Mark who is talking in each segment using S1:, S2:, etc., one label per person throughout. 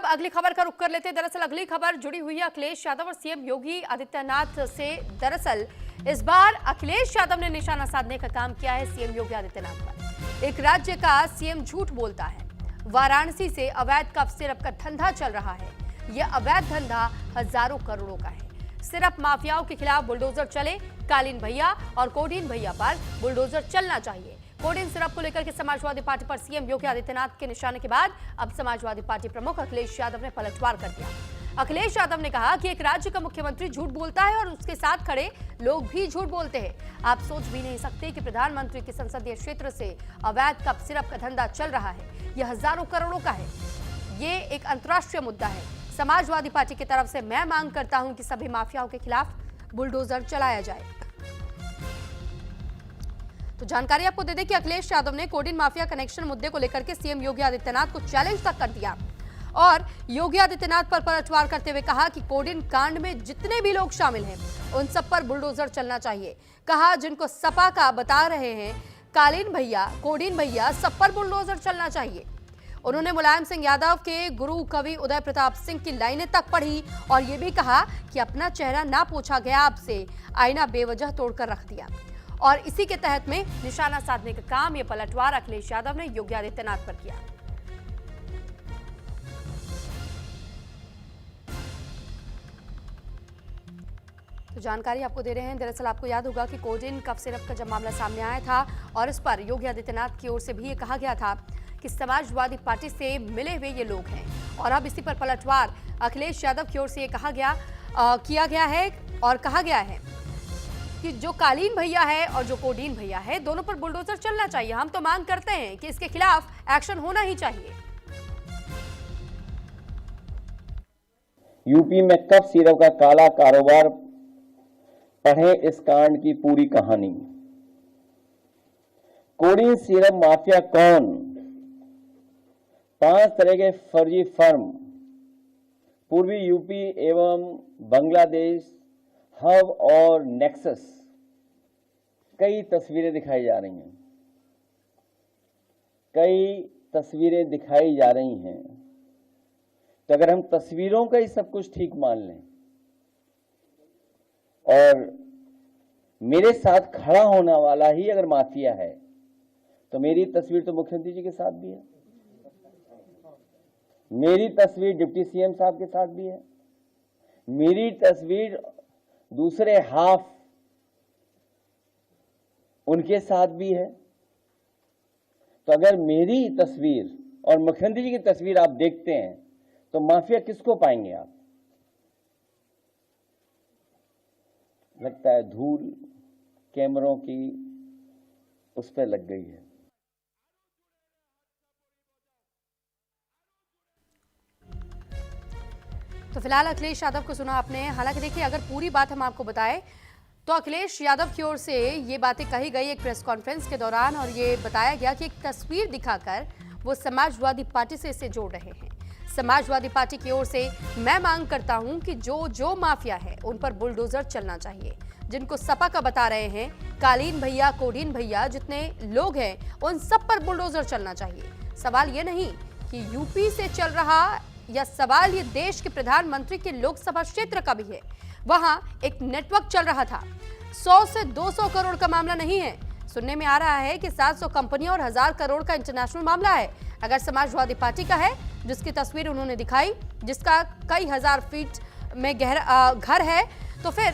S1: अगली खबर का रुख कर लेते हैं। दरअसल अगली खबर जुड़ी हुई है अखिलेश यादव और सीएम योगी आदित्यनाथ से। दरअसल इस बार अखिलेश यादव ने निशाना साधने का काम किया है सीएम योगी आदित्यनाथ पर। एक राज्य का सीएम झूठ बोलता है। वाराणसी से अवैध कफ सिरप का धंधा चल रहा है। यह अवैध धंधा हजारों करोड़ों का है। सिरप माफियाओं के खिलाफ बुलडोजर चले। कालीन भैया और कोडीन भैया पर बुलडोजर चलना चाहिए। कोडीन सिरप को लेकर के समाजवादी पार्टी पर सीएम योगी आदित्यनाथ के निशाने के बाद अब समाजवादी पार्टी प्रमुख अखिलेश यादव ने पलटवार कर दिया। अखिलेश यादव ने कहा कि एक राज्य का मुख्यमंत्री झूठ बोलता है और उसके साथ खड़े लोग भी झूठ बोलते हैं। आप सोच भी नहीं सकते कि प्रधानमंत्री के संसदीय क्षेत्र से अवैध कफ सिरप का धंधा चल रहा है। यह हजारों करोड़ों का है। ये एक अंतर्राष्ट्रीय मुद्दा है। समाजवादी पार्टी की तरफ से मैं मांग करता हूं कि सभी माफियाओं के खिलाफ बुलडोजर चलाया जाए। तो जानकारी आपको दे दें कि अखिलेश यादव ने कोडीन माफिया कनेक्शन मुद्दे को लेकर के सीएम योगी आदित्यनाथ को चैलेंज तक कर दिया और योगी आदित्यनाथ पर पलटवार करते हुए कहा कि कोडीन कांड में जितने भी लोग शामिल हैं उन सब पर बुलडोजर चलना चाहिए। कहा जिनको सपा का बता रहे हैं कालीन भैया कोडीन भैया सब पर बुलडोजर चलना चाहिए। उन्होंने मुलायम सिंह यादव के गुरु कवि उदय प्रताप सिंह की लाइनें तक पढ़ी और यह भी कहा कि अपना चेहरा ना पूछा गया आपसे, आईना बेवजह तोड़कर रख दिया। और इसी के तहत में निशाना साधने का काम यह पलटवार अखिलेश यादव ने योगी आदित्यनाथ पर किया। तो जानकारी आपको दे रहे हैं। दरअसल आपको याद होगा कि कोडीन कफ सिरप का जब मामला सामने आया था और इस पर योगी आदित्यनाथ की ओर से भी ये कहा गया था कि समाजवादी पार्टी से मिले हुए ये लोग हैं और अब इसी पर पलटवार अखिलेश यादव की ओर से ये किया गया है और कहा गया है कि जो कालीन भैया है और जो कोडीन भैया है दोनों पर बुलडोजर चलना चाहिए। हम तो मांग करते हैं कि इसके खिलाफ एक्शन होना ही चाहिए।
S2: यूपी में कफ सिरप का काला कारोबार, पढ़ें इस कांड की पूरी कहानी। कोडीन सिरप माफिया कौन? 5 तरह के फर्जी फर्म पूर्वी यूपी एवं बांग्लादेश हब और नेक्सस। कई तस्वीरें दिखाई जा रही हैं। तो अगर हम तस्वीरों का ही सब कुछ ठीक मान लें और मेरे साथ खड़ा होने वाला ही अगर माफिया है तो मेरी तस्वीर तो मुख्यमंत्री जी के साथ भी है, मेरी तस्वीर डिप्टी सीएम साहब के साथ भी है, मेरी तस्वीर दूसरे हाफ उनके साथ भी है। तो अगर मेरी तस्वीर और मुख्यमंत्री जी की तस्वीर आप देखते हैं तो माफिया किसको पाएंगे आप? लगता है धूल कैमरों की उस पर लग गई है।
S1: तो फिलहाल अखिलेश यादव को सुना आपने। हालांकि देखिए अगर पूरी बात हम आपको बताएं तो अखिलेश यादव की ओर से ये बातें कही गई एक प्रेस कॉन्फ्रेंस के दौरान और ये बताया गया कि एक तस्वीर दिखाकर वो समाजवादी पार्टी से इसे जोड़ रहे हैं। समाजवादी पार्टी की ओर से मैं मांग करता हूं कि जो माफिया है उन पर बुलडोजर चलना चाहिए। जिनको सपा का बता रहे हैं कालीन भैया कोडीन भैया जितने लोग हैं उन सब पर बुलडोजर चलना चाहिए। सवाल ये नहीं कि यूपी से चल रहा या सवाल ये देश के प्रधानमंत्री के लोकसभा क्षेत्र का भी है। वहां एक नेटवर्क चल रहा था। 100 से 200 करोड़ का मामला नहीं है। सुनने में आ रहा है कि 700 कंपनियां और 1000 करोड़ का इंटरनेशनल मामला है। अगर समाजवादी पार्टी का है जिसकी तस्वीर उन्होंने दिखाई, जिसका कई हजार फीट में घर है, तो फिर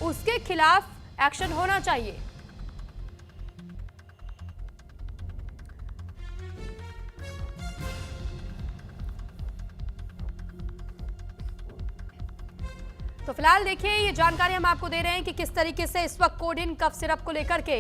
S1: उसके खिलाफ एक्शन होना चाहिए। तो फिलहाल देखिए ये जानकारी हम आपको दे रहे हैं कि किस तरीके से इस वक्त कोडीन कफ सिरप को लेकर के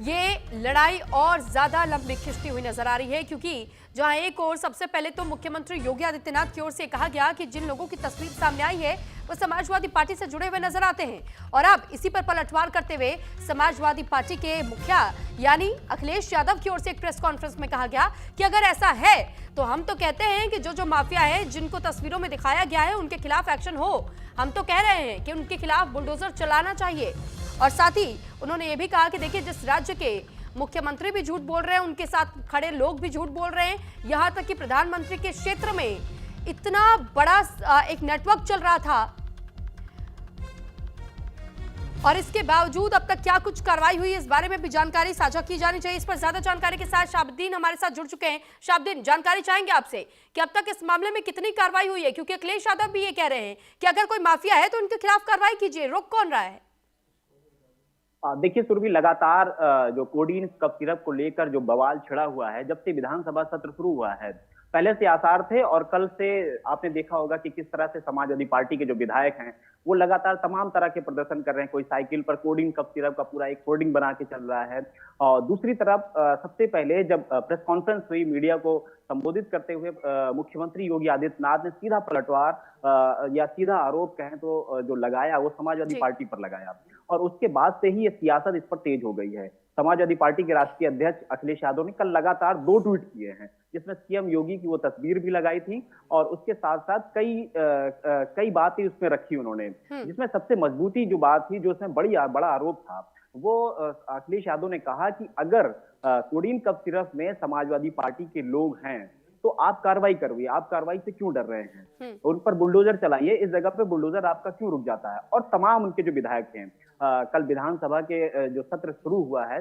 S1: ये लड़ाई और ज्यादा लंबी खिंचती हुई नजर आ रही है। क्योंकि जहां एक ओर सबसे पहले तो मुख्यमंत्री योगी आदित्यनाथ की ओर से कहा गया कि जिन लोगों की तस्वीर सामने आई है वो समाजवादी पार्टी से जुड़े हुए नजर आते हैं और अब इसी पर पलटवार करते हुए समाजवादी पार्टी के मुखिया यानी अखिलेश यादव की ओर से एक प्रेस कॉन्फ्रेंस में कहा गया कि अगर ऐसा है तो हम तो कहते हैं कि जो माफिया है जिनको तस्वीरों में दिखाया गया है उनके खिलाफ एक्शन हो। हम तो कह रहे हैं कि उनके खिलाफ बुलडोजर चलाना चाहिए। और साथ ही उन्होंने ये भी कहा कि देखिए जिस राज्य के मुख्यमंत्री भी झूठ बोल रहे हैं उनके साथ खड़े लोग भी झूठ बोल रहे हैं। यहां तक कि प्रधानमंत्री के क्षेत्र में इतना बड़ा एक नेटवर्क चल रहा था और इसके बावजूद अब तक क्या कुछ कार्रवाई हुई, इस बारे में भी जानकारी साझा की जानी चाहिए। इस पर ज्यादा जानकारी के साथ शाहबुद्दीन हमारे साथ जुड़ चुके हैं। शाहबुद्दीन, जानकारी चाहेंगे आपसे कि अब तक इस मामले में कितनी कार्रवाई हुई है, क्योंकि अखिलेश यादव भी ये कह रहे हैं कि अगर कोई माफिया है तो उनके खिलाफ कार्रवाई कीजिए, रोक कौन रहा है?
S3: देखिए सुरभि, लगातार जो कोडीन कफ सिरप को लेकर जो बवाल छिड़ा हुआ है, जब से विधानसभा सत्र शुरू हुआ है, पहले से आसार थे। और कल से आपने देखा होगा कि किस तरह से समाजवादी पार्टी के जो विधायक हैं वो लगातार तमाम तरह के प्रदर्शन कर रहे हैं। कोई साइकिल पर कोडीन कफ सिरप का पूरा एक होर्डिंग बना के चल रहा है। और दूसरी तरफ सबसे पहले जब प्रेस कॉन्फ्रेंस हुई, मीडिया को संबोधित करते हुए मुख्यमंत्री योगी आदित्यनाथ ने सीधा पलटवार या सीधा आरोप कहें तो जो लगाया वो समाजवादी पार्टी पर लगाया। और उसके बाद से ही ये सियासत इस पर तेज हो गई है। समाजवादी पार्टी के राष्ट्रीय अध्यक्ष अखिलेश यादव ने कल लगातार 2 ट्वीट किए हैं, जिसमें सीएम योगी की वो तस्वीर भी लगाई थी और उसके साथ साथ कई बातें उसमें रखी उन्होंने, जिसमें सबसे मजबूती जो बात थी, जो उसमें बड़ा आरोप था, वो अखिलेश यादव ने कहा कि अगर कोडीन कफ सिरप में समाजवादी पार्टी के लोग हैं तो आप कार्रवाई करिए, आप कार्रवाई से क्यों डर रहे हैं, उन पर बुलडोजर चलाइए, इस जगह पे बुलडोजर आपका क्यों रुक जाता है। और तमाम उनके जो विधायक हैं, कल विधानसभा के जो सत्र शुरू हुआ है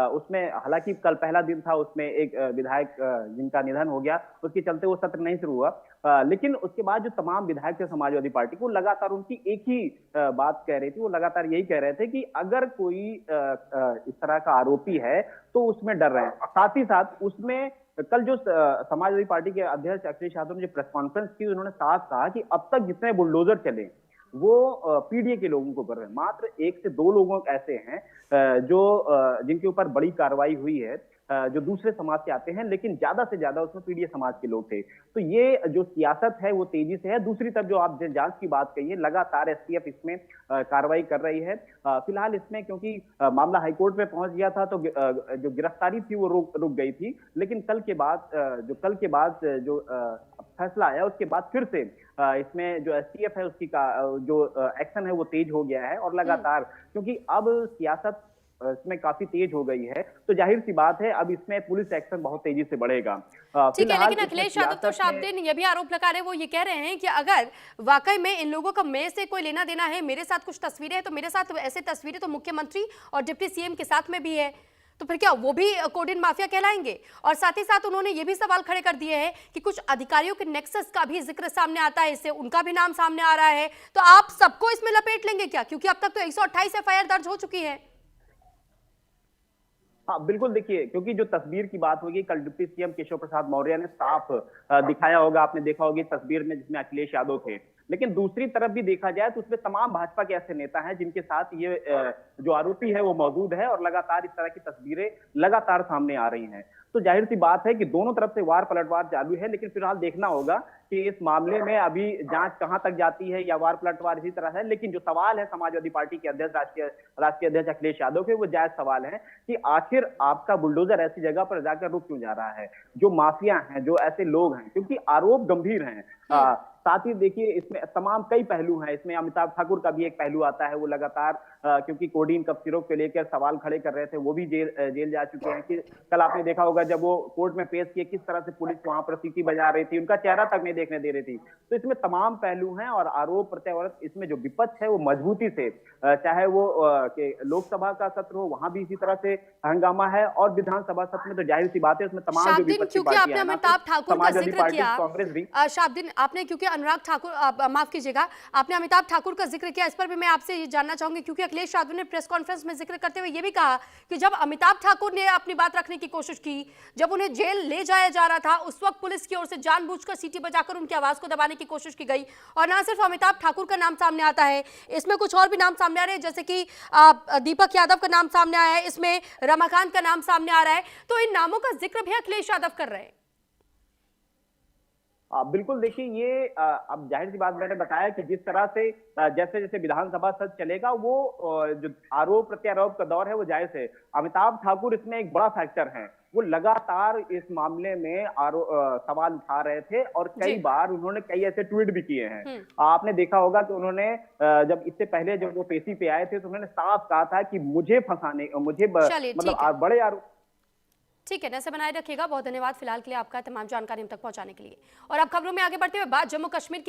S3: उसमें, हालांकि कल पहला दिन था, उसमें एक विधायक जिनका निधन हो गया, उसके चलते वो सत्र नहीं शुरू हुआ। लेकिन उसके बाद जो तमाम विधायक थे समाजवादी पार्टी को, लगातार उनकी एक ही बात कह रही थी, वो लगातार यही कह रहे थे कि अगर कोई इस तरह का आरोपी है तो उसमें डर रहे हैं। साथ ही साथ उसमें कल जो समाजवादी पार्टी के अध्यक्ष अखिलेश यादव ने जो प्रेस कॉन्फ्रेंस की, उन्होंने साफ कहा कि अब तक जितने बुलडोजर चले वो पीडीए के लोगों को कर रहे हैं। मात्र 1 से 2 लोगों ऐसे हैं जो जिनके ऊपर बड़ी कार्रवाई हुई है, जो दूसरे समाज से आते हैं, लेकिन ज्यादा से ज्यादा उसमें पीडीए समाज के लोग थे। तो ये जो सियासत है वो तेजी से है। दूसरी तरफ जो आप जांच की बात कही है, लगातार एसटीएफ इसमें कार्रवाई कर रही है। फिलहाल इसमें क्योंकि मामला हाईकोर्ट में पहुंच गया था तो जो गिरफ्तारी थी वो रुक गई थी, लेकिन कल के बाद जो फैसला आया उसके बाद फिर से इसमें जो एसटीएफ है उसकी जो एक्शन है वो तेज हो गया है। और लगातार क्योंकि अब सियासत इसमें काफी तेज हो गई है, तो जाहिर सी बात है अब इसमें पुलिस एक्शन बहुत तेजी से बढ़ेगा।
S1: ठीक है, लेकिन अखिलेश यादव तो शाहबुद्दीन ये भी आरोप लगा रहे हैं, वो ये कह रहे हैं कि अगर वाकई में इन लोगों का मेरे से कोई लेना देना है, मेरे साथ कुछ तस्वीरें हैं, तो मेरे साथ ऐसे तस्वीरें तो मुख्यमंत्री और डिप्टी सीएम के साथ में भी है, तो फिर क्या वो भी कोडीन माफिया कहलाएंगे? और साथ ही साथ उन्होंने ये भी सवाल खड़े कर दिए हैं कि कुछ अधिकारियों के नेक्सस का भी जिक्र सामने आता है, इससे उनका भी नाम सामने आ रहा है, तो आप सबको इसमें लपेट लेंगे क्या? क्योंकि अब तक तो 128 एफआईआर दर्ज हो चुकी है।
S3: हाँ बिल्कुल, देखिए क्योंकि जो तस्वीर की बात होगी, कल डिप्टी सीएम केशव प्रसाद मौर्य ने साफ दिखाया होगा, आपने देखा होगी तस्वीर में जिसमें अखिलेश यादव थे। लेकिन दूसरी तरफ भी देखा जाए तो उसमें तमाम भाजपा के ऐसे नेता हैं जिनके साथ ये जो आरोपी है वो मौजूद है, और लगातार इस तरह की तस्वीरें लगातार सामने आ रही हैं। तो जाहिर सी बात है कि दोनों तरफ से वार पलटवार चालू है, लेकिन फिलहाल देखना होगा कि इस मामले में अभी जांच कहां तक जाती है या वार पलटवार इसी तरह है। लेकिन जो सवाल है समाजवादी पार्टी के अध्यक्ष राष्ट्रीय अध्यक्ष अखिलेश यादव के, वो जायज सवाल है कि आखिर आपका बुलडोजर ऐसी जगह पर जाकर रुक क्यों जा रहा है, जो माफिया हैं, जो ऐसे लोग हैं, क्योंकि आरोप गंभीर हैं। साथ ही देखिए इसमें तमाम कई पहलू हैं, इसमें अमिताभ ठाकुर का भी एक पहलू आता है, वो लगातार क्योंकि कोडीन कफ सिरप को लेकर सवाल खड़े कर रहे थे, वो भी जेल जा चुके हैं। कि कल आपने देखा होगा जब वो कोर्ट में पेश किए, किस तरह से पुलिस वहां पर सीटी बजा रही थी, उनका चेहरा तक नहीं देखने दे रही थी। तो इसमें तमाम पहलू हैं और आरोप प्रत्यारोप, इसमें जो विपक्ष है वो मजबूती से, चाहे वो लोकसभा का सत्र हो वहां भी इसी तरह से हंगामा है, और विधानसभा सत्र में तो जाहिर सी बात है उसमें तमाम जो विपक्षी पार्टियां हैं,
S1: अमिताभ ठाकुर का जिक्र किया,
S3: कांग्रेस भी।
S1: शाहबुद्दीन, आपने क्योंकि अनुराग ठाकुर, माफ कीजिएगा, आपने अमिताभ ठाकुर का जिक्र किया, इस पर भी मैं आपसे ये जानना चाहूंगी, क्योंकि अखिलेश यादव ने प्रेस कॉन्फ्रेंस में जिक्र करते हुए ये भी कहा कि जब अमिताभ ठाकुर ने अपनी बात रखने की कोशिश की, जब उन्हें जेल ले जाया जा रहा था, उस वक्त पुलिस की ओर से जानबूझकर सीटी बजाकर उनकी आवाज को दबाने की कोशिश की गई। और ना सिर्फ अमिताभ ठाकुर का नाम सामने आता है, इसमें कुछ और भी नाम सामने आ रहे हैं, जैसे कि दीपक यादव का नाम सामने आया है, इसमें रमाकांत का नाम सामने आ रहा है, तो इन नामों का जिक्र भी अखिलेश यादव कर रहे हैं।
S3: बिल्कुल, देखिए ये अब जाहिर सी बात, मैंने बताया कि जिस तरह से जैसे जैसे विधानसभा सत्र चलेगा, वो जो आरोप प्रत्यारोप का दौर है वो जायज है। अमिताभ ठाकुर इसमें एक बड़ा फैक्टर है, वो लगातार इस मामले में सवाल उठा रहे थे और कई बार उन्होंने कई ऐसे ट्वीट भी किए हैं। आपने देखा होगा कि उन्होंने जब इससे पहले जब वो पेशी पे आए थे तो उन्होंने साफ कहा था कि मुझे फंसाने, मुझे मतलब बड़े आरोप।
S1: ठीक है, ऐसे बनाए रखिएगा। बहुत धन्यवाद फिलहाल के लिए आपका तमाम जानकारी हम तक पहुंचाने के लिए। और अब खबरों में आगे बढ़ते हुए बात जम्मू कश्मीर की